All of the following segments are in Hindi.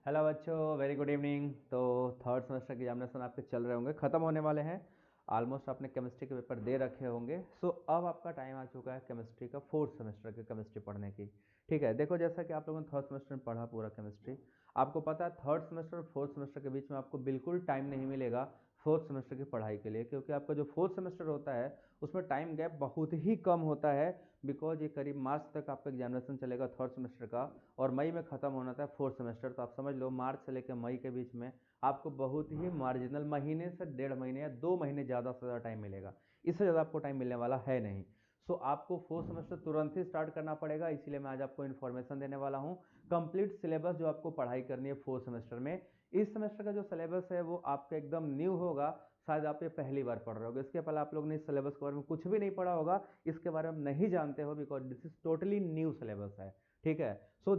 हेलो बच्चों, वेरी गुड इवनिंग। तो थर्ड सेमेस्टर के एग्जामिनेशन आपके चल रहे होंगे, ख़त्म होने वाले हैं। ऑलमोस्ट आपने केमिस्ट्री के पेपर दे रखे होंगे। सो अब आपका टाइम आ चुका है केमिस्ट्री का, फोर्थ सेमेस्टर की केमिस्ट्री पढ़ने की। ठीक है, देखो जैसा कि आप लोगों ने थर्ड सेमेस्टर में पढ़ा पूरा केमिस्ट्री, आपको पता है थर्ड सेमेस्टर और फोर्थ सेमेस्टर के बीच में आपको बिल्कुल टाइम नहीं मिलेगा फोर्थ सेमेस्टर की पढ़ाई के लिए, क्योंकि आपका जो फोर्थ सेमेस्टर होता है उसमें टाइम गैप बहुत ही कम होता है। बिकॉज ये करीब मार्च तक आपका एग्जामिनेशन चलेगा थर्ड सेमेस्टर का, और मई में ख़त्म होना था फोर्थ सेमेस्टर। तो आप समझ लो मार्च से लेकर मई के बीच में आपको बहुत ही मार्जिनल महीने से 1.5 महीने या 2 महीने ज़्यादा से ज़्यादा टाइम मिलेगा। इससे ज़्यादा आपको टाइम मिलने वाला है नहीं। सो आपको फोर्थ सेमेस्टर तुरंत ही स्टार्ट करना पड़ेगा, इसीलिए मैं आज आपको इन्फॉर्मेशन देने वाला हूँ। कंप्लीट सिलेबस जो आपको पढ़ाई करनी है फोर्थ सेमेस्टर में। इस सेमेस्टर का जो सिलेबस है वो आपका एकदम न्यू होगा। शायद आप ये पहली बार पढ़ रहे होगे, इसके पहले आप लोग ने इस सिलेबस के बारे में कुछ भी नहीं पढ़ा होगा, इसके बारे में नहीं जानते हो, because this is totally new syllabus है। ठीक है। सो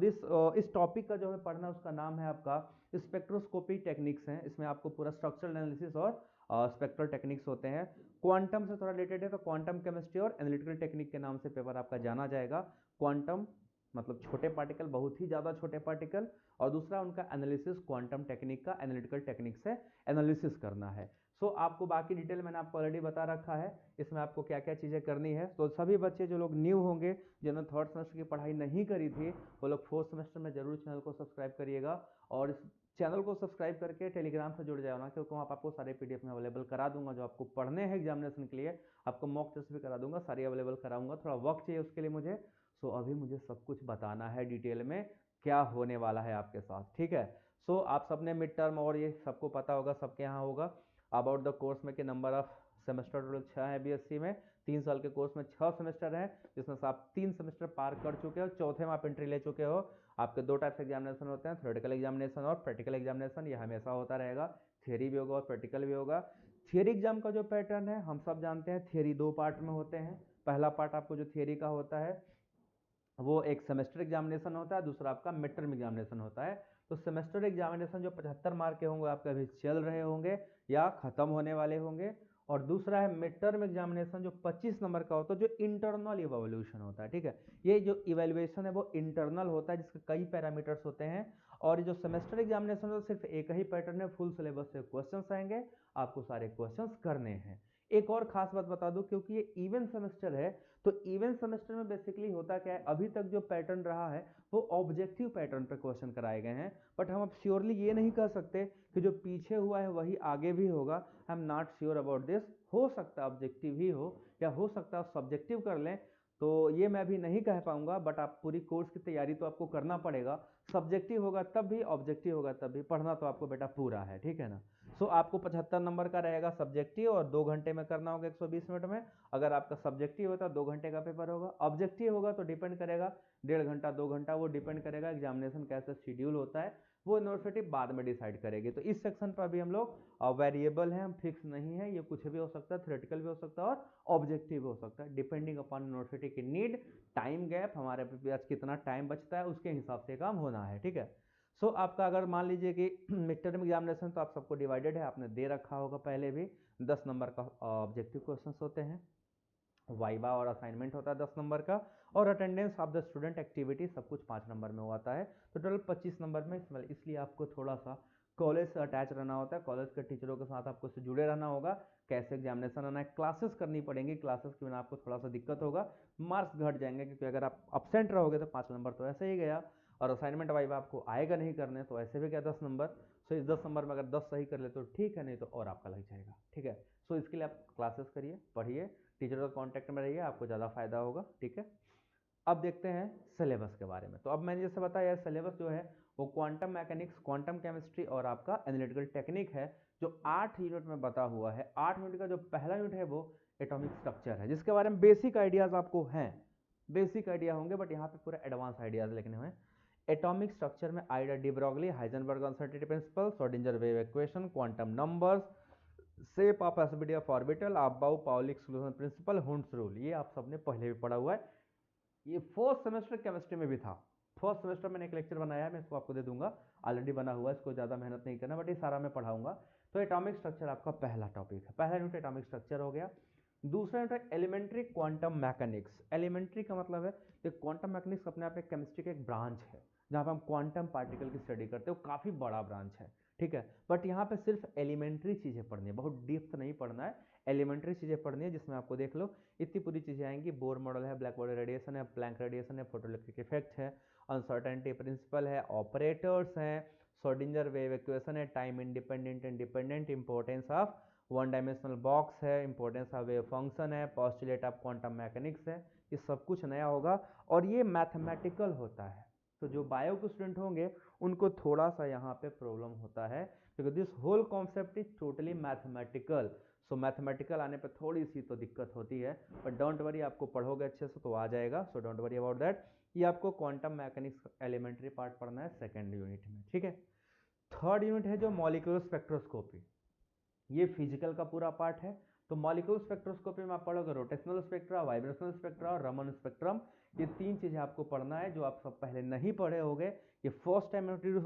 इस टॉपिक का जो हमें पढ़ना है उसका नाम है आपका स्पेक्ट्रोस्कोपी टेक्निक्स है। इसमें आपको पूरा स्ट्रक्चरल एनालिसिस और स्पेक्ट्रल टेक्निक्स होते हैं। क्वांटम से थोड़ा रिलेटेड है, तो क्वांटम केमिस्ट्री और एनालिटिकल टेक्निक के नाम से पेपर आपका जाना जाएगा। क्वांटम मतलब छोटे पार्टिकल, बहुत ही ज़्यादा छोटे पार्टिकल, और दूसरा उनका एनालिसिस क्वांटम टेक्निक का एनालिटिकल टेक्निक से एनालिसिस करना है। आपको बाकी डिटेल मैंने आपको ऑलरेडी बता रखा है, इसमें आपको क्या क्या चीज़ें करनी है। तो सभी बच्चे जो लोग न्यू होंगे, जिन्होंने थर्ड सेमेस्टर की पढ़ाई नहीं करी थी, वो लोग फोर्थ सेमेस्टर में जरूर चैनल को सब्सक्राइब करिएगा। और इस चैनल को सब्सक्राइब करके टेलीग्राम से जुड़ जाओ ना, क्योंकि वहाँ पर आपको सारे पीडीएफ में अवेलेबल करा दूंगा जो आपको पढ़ने हैं एग्जामिनेशन के लिए। आपको मॉक टेस्ट भी करा दूंगा, सारी अवेलेबल कराऊंगा। थोड़ा वक्त चाहिए उसके लिए मुझे। अभी मुझे सब कुछ बताना है डिटेल में क्या होने वाला है आपके साथ। ठीक है। आप सबने मिड टर्म और ये सबको पता होगा, सबके यहाँ होगा अबाउट द कोर्स में कि नंबर ऑफ सेमेस्टर टोटल 6 है बीएससी में। 3 साल के कोर्स में 6 सेमेस्टर हैं, जिसमें से आप 3 सेमेस्टर पार कर चुके हो, चौथे में आप एंट्री ले चुके हो। आपके 2 टाइप से एग्जामिनेशन होते हैं, थ्योरेटिकल एग्जामिनेशन और प्रैक्टिकल एग्जामिनेशन। ये हमेशा होता रहेगा, थियरी भी होगा और प्रैक्टिकल भी होगा। थियरी एग्जाम का जो पैटर्न है हम सब जानते हैं, थियरी 2 पार्ट में होते हैं। पहला पार्ट आपको जो थियरी का होता है वो एक सेमेस्टर एग्जामिनेशन होता है, दूसरा आपका मिड टर्म एग्जामिनेशन होता है। तो सेमेस्टर एग्जामिनेशन जो 75 मार्क के होंगे आपके अभी चल रहे होंगे या खत्म होने वाले होंगे, और दूसरा है मिड टर्म एग्जामिनेशन जो 25 नंबर का होता है, जो इंटरनल इवैल्यूएशन होता है। ठीक है, ये जो इवैल्यूएशन है वो इंटरनल होता है, जिसके कई पैरामीटर्स होते हैं। और ये जो सेमेस्टर एग्जामिनेशन है सिर्फ एक ही पैटर्न है, फुल सिलेबस से क्वेश्चंस आएंगे, आपको सारे क्वेश्चंस करने हैं। एक और खास बात बता दूं, क्योंकि ये इवेंट सेमेस्टर है, तो इवेंट सेमेस्टर में बेसिकली होता क्या है, अभी तक जो पैटर्न रहा है वो ऑब्जेक्टिव पैटर्न पे क्वेश्चन कराए गए हैं। बट हम अब श्योरली ये नहीं कह सकते कि जो पीछे हुआ है वही आगे भी होगा। I am not sure about this. हो सकता है ऑब्जेक्टिव ही हो, या हो सकता है सब्जेक्टिव कर लें, तो ये मैं अभी नहीं कह पाऊंगा। बट आप पूरी कोर्स की तैयारी तो आपको करना पड़ेगा। सब्जेक्टिव होगा तब भी, ऑब्जेक्टिव होगा तब भी, पढ़ना तो आपको बेटा पूरा है। ठीक है ना। आपको 75 नंबर का रहेगा सब्जेक्टिव, और 2 घंटे में करना होगा 120 मिनट में। अगर आपका सब्जेक्टिव होता है 2 घंटे का पेपर होगा, ऑब्जेक्टिव होगा तो डिपेंड करेगा 1.5 घंटा 2 घंटा, वो डिपेंड करेगा एग्जामिनेशन कैसे शेड्यूल होता है, वो यूनिवर्सिटी बाद में डिसाइड करेगी। तो इस सेक्शन पर अभी हम लोग वेरिएबल हैं, हम फिक्स नहीं है, ये कुछ भी हो सकता है, थ्योरेटिकल भी हो सकता है और ऑब्जेक्टिव भी हो सकता है, डिपेंडिंग अपॉन यूनिवर्सिटी की नीड, टाइम गैप, हमारे पास कितना टाइम बचता है उसके हिसाब से काम होना है। ठीक है। आपका अगर मान लीजिए कि मिड टर्म एग्जामिनेशन तो आप सबको डिवाइडेड है, आपने दे रखा होगा पहले भी। 10 नंबर का ऑब्जेक्टिव क्वेश्चंस होते हैं, वाइवा और असाइनमेंट होता है 10 नंबर का, और attendance of the student activity सब कुछ 5 नंबर में आता है। तो टोटल 25 नंबर में, इसलिए आपको थोड़ा सा कॉलेज से अटैच रहना होता है, कॉलेज के टीचरों के साथ आपको से जुड़े रहना होगा। कैसे एग्जामिनेशन आना है, क्लासेस करनी पड़ेंगी, क्लासेस के बिना आपको थोड़ा सा दिक्कत होगा, मार्क्स घट जाएंगे, क्योंकि अगर आप अपसेंट रहोगे तो 5 नंबर तो ऐसे ही गया, और असाइनमेंट वाइवा आपको आएगा नहीं करने, तो ऐसे भी क्या 10 नंबर। इस 10 नंबर में अगर 10 सही कर ले तो ठीक है, नहीं तो और आपका लग जाएगा। ठीक है। इसके लिए आप क्लासेस करिए, पढ़िए, टीचर के कांटेक्ट में रहिए, आपको ज़्यादा फायदा होगा। ठीक है। अब देखते हैं सिलेबस के बारे में। तो अब मैंने जैसे बताया सिलेबस जो है वो क्वांटम मैकेनिक्स, क्वांटम केमिस्ट्री और आपका एनालिटिकल टेक्निक है, जो 8 यूनिट में बता हुआ है। 8 यूनिट का जो पहला यूनिट है वो एटॉमिक स्ट्रक्चर है, जिसके बारे में बेसिक आइडियाज आपको हैं, बेसिक आइडिया होंगे, बट यहाँ पे पूरे एडवांस आइडियाज लिखने हुए। एटॉमिक स्ट्रक्चर में idea de Broglie, Heisenberg uncertainty principle, Schrodinger wave equation, quantum numbers, shape of acidity of orbital, Aufbau Pauli exclusion principle, Hund's rule, ये आप सबने पहले भी पढ़ा हुआ है। ये फोर्थ सेमेस्टर केमिस्ट्री में भी था। फर्स्ट सेमेस्टर मैंने एक लेक्चर बनाया है, मैं इसको आपको दे दूंगा, ऑलरेडी बना हुआ है, इसको ज़्यादा मेहनत नहीं करना, बट ये सारा मैं पढ़ाऊंगा। तो एटॉमिक स्ट्रक्चर आपका पहला टॉपिक है, पहला यूनिट एटॉमिक स्ट्रक्चर हो गया। दूसरा यूनिट है एलिमेंट्री क्वांटम मैकेनिक्स। एलिमेंट्री का मतलब है कि क्वांटम मैकेनिक्स अपने आप एक केमिस्ट्री का एक ब्रांच है, जहाँ पे हम क्वांटम पार्टिकल की स्टडी करते हैं, वो काफ़ी बड़ा ब्रांच है, ठीक है। बट यहाँ पे सिर्फ एलिमेंट्री चीज़ें पढ़नी है, बहुत डीप नहीं पढ़ना है, एलिमेंट्री चीज़ें पढ़नी है, जिसमें आपको देख लो इतनी पूरी चीज़ें आएंगी। बोर मॉडल है, ब्लैक बॉडी रेडिएशन है, प्लैंक रेडिएशन है, फोटोइलेक्ट्रिक इफेक्ट है, अनसर्टेनिटी प्रिंसिपल है, ऑपरेटर्स हैं, श्रोडिंगर वेव इक्वेशन है, time independent and dependent, importance of one dimensional box है, इंपॉर्टेंस ऑफ वेव फंक्शन है, पोस्टुलेट ऑफ क्वांटम मैकेनिक्स है। ये सब कुछ नया होगा और ये मैथमेटिकल होता है। तो जो बायो के स्टूडेंट होंगे उनको थोड़ा सा यहाँ पे प्रॉब्लम होता है, क्योंकि this whole concept is totally mathematical. So mathematical आने पे थोड़ी सी तो दिक्कत होती है, बट डोंट वरी, आपको पढ़ोगे अच्छे से तो आ जाएगा। So don't worry about that. ये आपको क्वांटम मैकेनिक्स एलिमेंट्री पार्ट पढ़ना है सेकेंड यूनिट में, ठीक है। थर्ड यूनिट है जो मॉलिक्यूलर स्पेक्ट्रोस्कोपी, ये फिजिकल का पूरा पार्ट है। तो मॉलिक्यूलर स्पेक्ट्रोस्कोपी में आप पढ़ोगे रोटेशनल स्पेक्ट्रा, वाइब्रेशनल स्पेक्ट्रा और रमन स्पेक्ट्रम। ये तीन चीजें आपको पढ़ना है जो आप सब पहले नहीं पढ़े होगे। ये फर्स्ट टाइम इंट्रोड्यूस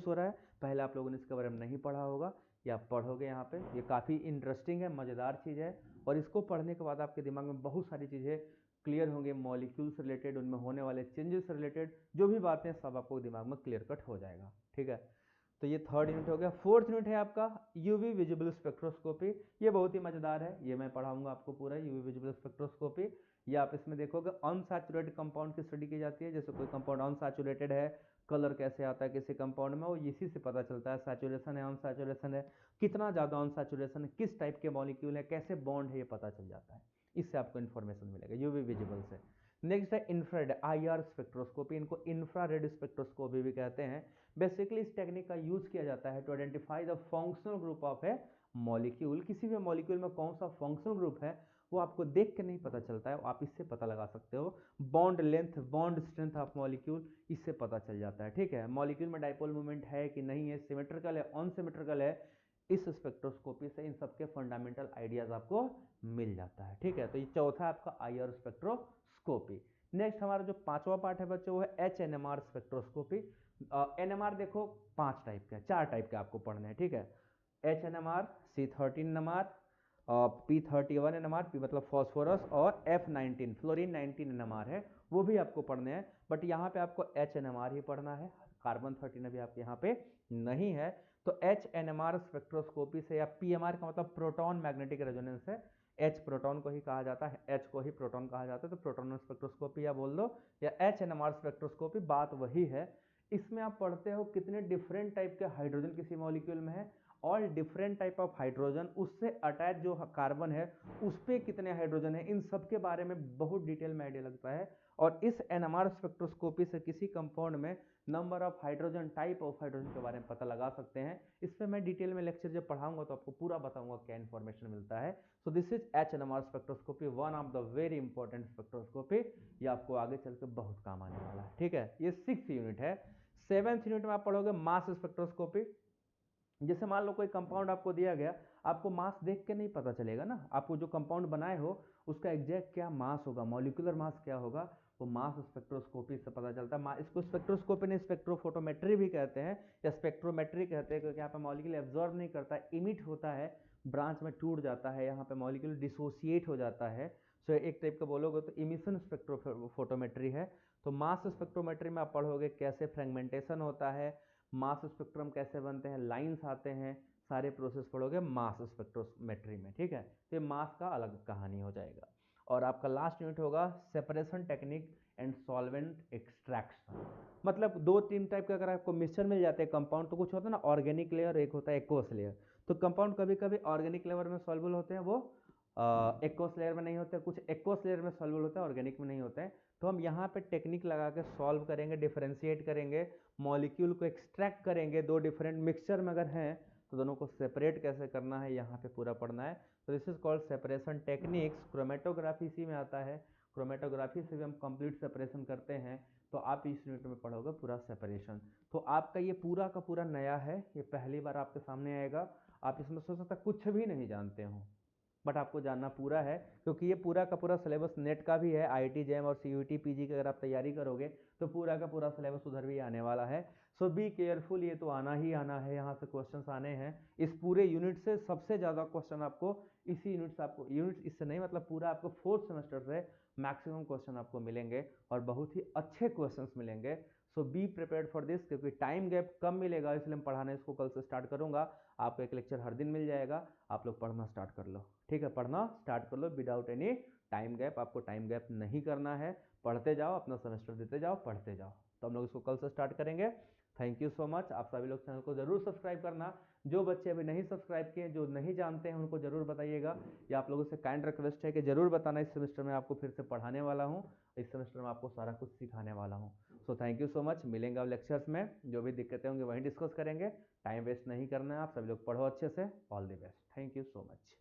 हो रहा है, पहले आप लोगों ने इसके बारे में नहीं पढ़ा होगा, ये आप पढ़ोगे यहाँ पे। ये काफ़ी इंटरेस्टिंग है, मज़ेदार चीज़ है, और इसको पढ़ने के बाद आपके दिमाग में बहुत सारी चीज़ें क्लियर होंगे, मॉलिक्यूल से रिलेटेड, उनमें होने वाले चेंजेस से रिलेटेड जो भी बातें सब आपको दिमाग में क्लियर कट हो जाएगा, ठीक है। तो ये थर्ड यूनिट हो गया। फोर्थ यूनिट है आपका यूवी विजिबल स्पेक्ट्रोस्कोपी। ये बहुत ही मजेदार है, ये मैं पढ़ाऊंगा आपको पूरा यूवी विजिबल स्पेक्ट्रोस्कोपी। ये आप इसमें देखोगे अनसैचुरेटेड कंपाउंड की स्टडी की जाती है। जैसे कोई कंपाउंड अनसैचुरेटेड है, कलर कैसे आता है किसी कंपाउंड में, वो इसी से पता चलता है सैचुरेशन है अनसैचुरेशन है, कितना ज़्यादा अनसैचुरेशन है, किस टाइप के मॉलिक्यूल है, कैसे बॉन्ड है, ये पता चल जाता है। इससे आपको इन्फॉर्मेशन मिलेगा यूवी विजिबल से। नेक्स्ट है इंफ्रारेड आईआर स्पेक्ट्रोस्कोपी, इनको इंफ्रारेड स्पेक्ट्रोस्कोपी भी कहते हैं। बेसिकली इस टेक्निक का यूज किया जाता है to identify the functional group of a molecule. किसी भी मॉलिक्यूल में कौन सा फंक्शनल ग्रुप है वो आपको देख के नहीं पता चलता है, आप इससे पता लगा सकते हो। Bond length, bond strength of molecule, इससे पता चल जाता है, ठीक है। मॉलिक्यूल में डाइपोल मूवमेंट है कि नहीं है, सिमेट्रिकल है अनसिमेट्रिकल है, इस स्पेक्ट्रोस्कोपी से इन सबके फंडामेंटल आइडियाज आपको मिल जाता है, ठीक है। तो ये चौथा आपका आईआर स्पेक्ट्रोस्कोपी। नेक्स्ट हमारा जो पांचवा पार्ट है बच्चों वो है एचएनएमआर स्पेक्ट्रोस्कोपी। एनएमआर देखो 5 टाइप के, 4 टाइप के आपको पढ़ने हैं, ठीक है। एचएनएमआर, C13 NMR, P31 NMR, P मतलब फॉस्फोरस, और F19 फ्लोरीन 19 एनएमआर है, वो भी आपको पढ़ने हैं। बट यहाँ पे आपको एचएनएमआर ही पढ़ना है, कार्बन 13 अभी आपके यहाँ पे नहीं है। तो एचएनएमआर स्पेक्ट्रोस्कोपी से, या पीएमआर का मतलब प्रोटॉन मैग्नेटिक रेजोनेंस है, एच प्रोटॉन को ही कहा जाता है, एच को ही प्रोटॉन कहा जाता है, तो प्रोटॉन स्पेक्ट्रोस्कोपी या बोल दो, या एचएनएमआर स्पेक्ट्रोस्कोपी, बात वही है। इसमें आप पढ़ते हो कितने डिफरेंट टाइप के हाइड्रोजन किसी मॉलिक्यूल में है, और डिफरेंट टाइप ऑफ हाइड्रोजन, उससे अटैच जो कार्बन है उस पर कितने हाइड्रोजन है, इन सब के बारे में बहुत डिटेल में आइडिया लगता है। और इस एनएमआर स्पेक्ट्रोस्कोपी से किसी कंपाउंड में number of hydrogen, type of hydrogen के बारे में पता लगा सकते हैं। इस पर मैं डिटेल में लेक्चर जब पढ़ाऊंगा तो आपको पूरा बताऊंगा क्या इन्फॉर्मेशन मिलता है। So this is HNMR spectroscopy, one of the very important spectroscopy. ये आपको आगे चल के बहुत काम आने वाला है, ठीक है। ये 6th यूनिट है। 7th यूनिट में आप पढ़ोगे मास स्पेक्ट्रोस्कोपी। जैसे मान लो कोई कंपाउंड आपको दिया गया, आपको मास देख के नहीं पता चलेगा ना, आपको जो कंपाउंड बनाए हो उसका एग्जैक्ट क्या मास होगा, मॉलिक्यूलर मास क्या होगा, वो मास स्पेक्ट्रोस्कोपी से पता चलता है। इसको स्पेक्ट्रोस्कोपी नहीं, स्पेक्ट्रोफोटोमेट्री भी कहते हैं या स्पेक्ट्रोमेट्री कहते हैं, क्योंकि यहाँ पे मॉलिक्यूल एब्जॉर्ब नहीं करता, इमिट होता है, ब्रांच में टूट जाता है, यहाँ पे मॉलिक्यूल डिसोसिएट हो जाता है। सो एक टाइप का बोलोगे तो इमिशन स्पेक्ट्रोफोटोमेट्री है। तो मास स्पेक्ट्रोमेट्री में आप पढ़ोगे कैसे फ्रेगमेंटेशन होता है, मास स्पेक्ट्रम कैसे बनते हैं, लाइंस आते हैं, सारे प्रोसेस पढ़ोगे मास स्पेक्ट्रोमेट्री में, ठीक है। तो ये मास का अलग कहानी हो जाएगा। और आपका लास्ट यूनिट होगा separation technique and solvent extraction. मतलब 2-3 टाइप के अगर आपको मिक्सचर मिल जाते हैं कंपाउंड, तो कुछ होता है ना ऑर्गेनिक लेयर, एक होता है एक्वस लेयर। तो कंपाउंड कभी कभी ऑर्गेनिक लेयर में सॉल्युबल होते हैं, वो एक्वस लेयर में नहीं होते, कुछ एक्वस लेयर में सॉल्युबल होते हैं, ऑर्गेनिक में नहीं होते हैं। तो हम यहाँ पे टेक्निक लगा के सॉल्व करेंगे, डिफरेंशिएट करेंगे, मॉलिक्यूल को एक्सट्रैक्ट करेंगे। 2 डिफरेंट मिक्सचर में अगर हैं तो दोनों को सेपरेट कैसे करना है यहाँ पे पूरा पढ़ना है। तो this is called separation techniques. Chromatography इसी में आता है, क्रोमेटोग्राफी से भी हम कंप्लीट सेपरेशन करते हैं। तो आप इस यूनिट में पढ़ोगे पूरा सेपरेशन। तो आपका ये पूरा का पूरा नया है, ये पहली बार आपके सामने आएगा। आप इसमें सोच सकते कुछ भी नहीं जानते हो, बट आपको जानना पूरा है, क्योंकि ये पूरा का पूरा सिलेबस नेट का भी है, आईआईटी जेईई और सीयूईटी पीजी की अगर आप तैयारी करोगे तो पूरा का पूरा सिलेबस उधर भी आने वाला है। सो बी केयरफुल, ये तो आना ही आना है, यहाँ से क्वेश्चंस आने हैं। इस पूरे यूनिट से सबसे ज़्यादा क्वेश्चन आपको इसी यूनिट से, आपको यूनिट इससे नहीं मतलब पूरा आपको 4th सेमेस्टर से मैक्सिमम क्वेश्चन आपको मिलेंगे, और बहुत ही अच्छे क्वेश्चंस मिलेंगे। सो बी प्रिपेयर्ड फॉर दिस, क्योंकि टाइम गैप कम मिलेगा इसलिए मैं पढ़ाना इसको कल से स्टार्ट करूंगा। आपको एक लेक्चर हर दिन मिल जाएगा, आप लोग पढ़ना स्टार्ट कर लो, ठीक है, पढ़ना स्टार्ट कर लो विदाउट एनी टाइम गैप। आपको टाइम गैप नहीं करना है, पढ़ते जाओ, अपना सेमेस्टर देते जाओ, पढ़ते जाओ। तो हम लोग इसको कल से स्टार्ट करेंगे। Thank you so much. आप सभी लोग चैनल को जरूर सब्सक्राइब करना, जो बच्चे अभी नहीं सब्सक्राइब किए, जो नहीं जानते हैं उनको जरूर बताइएगा। या आप लोगों से काइंड रिक्वेस्ट है कि जरूर बताना, इस सेमेस्टर में आपको फिर से पढ़ाने वाला हूँ, इस सेमेस्टर में आपको सारा कुछ सिखाने वाला हूँ। So thank you so much. मिलेंगे अब लेक्चर्स में, जो भी दिक्कतें होंगी वहीं डिस्कस करेंगे। टाइम वेस्ट नहीं करना है, आप सभी लोग पढ़ो अच्छे से। All the best, thank you so much.